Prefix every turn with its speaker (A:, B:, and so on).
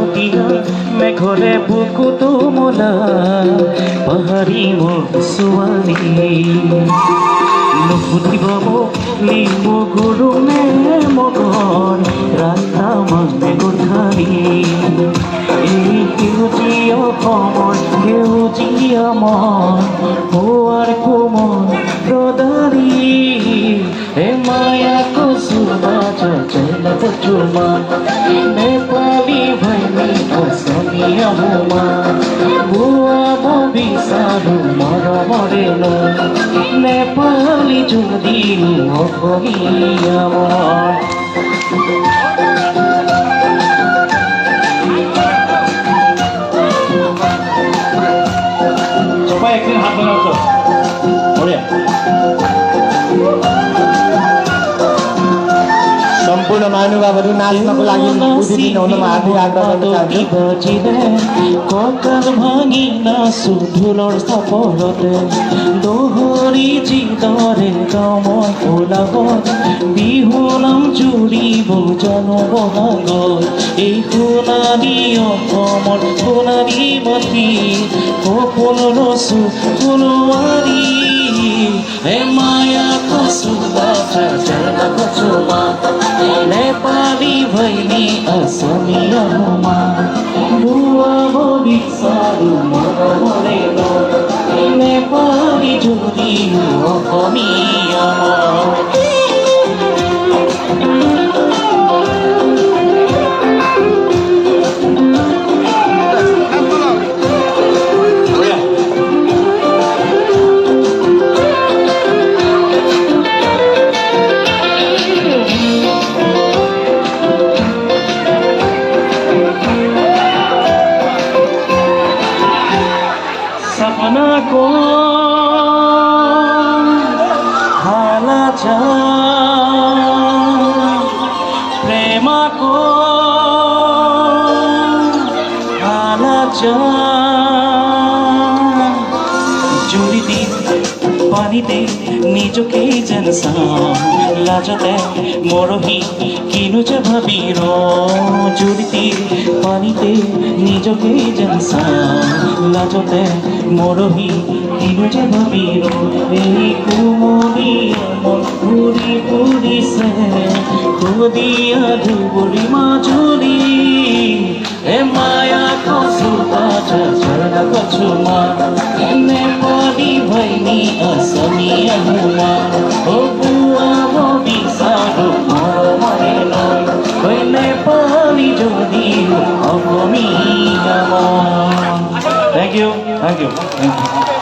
A: শাৰদীয়া মেঘৰে বুকুটো মোলা পাহাৰী মোৰ ছোৱালী নুসুধিব মোক লিম্বু গুৰু নে মগন ৰাস্তা মানে গোঠালি এই সেউজীয়া অসমৰ সেউজীয়া মন হোৱাৰ কোমল ৰদাৰী হে মায়া কুসুমা চঞ্চল পচুমা নেপালী ভাইনি অসমীয়া হুমা বুৱাব বিচাৰো মৰমৰে নেপালী যদি অসমীয়া মন সবাই একদিন হাত বানাচ্ছ বঢ়িয়া
B: सम्पूर्ण महानुभावहरू नाच्नको लागि बुझिदिनुहुनमा हार्दिक आग्रह गर्न चाहन्छु
A: ककाल भाঙি নাচো ঢোলৰ চাপৰতে দোহৰি যিদৰে গাঁৱৰ কোলাহত বিহু নাম জুৰিব জনবহাগত এই সোণালী অসমৰ সোণালী মাটি সপোন ৰচো সোণোৱাৰী হে মায়া কচুমা চঞ্চল কচুমা নেপালী ভাইনি অসমীয়া হুমা বুৱাব বিচাৰো মৰমৰে নেপালী যদি অসমীয়া सपना को हाला जा प्रेम को हाला जा जुड़ी दी पानीते নিজকে যেন চাওঁ লাজতে মৰহি কিনো যে ভাবি জুৰিতি পানীতে নিজকে যেন চাওঁ লাজতে মৰহি কিনো যে ভাবি এই কুমলীয়া মন ঘূৰি ফুৰিছে সুদিয়া ধুবুৰী মাজুলী এ মায়া কচুমা চঞ্চল কচুমা নেপালী ভাইনি অসমীয়া হুমা বুৱাব বিচাৰো মৰমৰে নেপালী যদি অসমীয়া মন Thank you.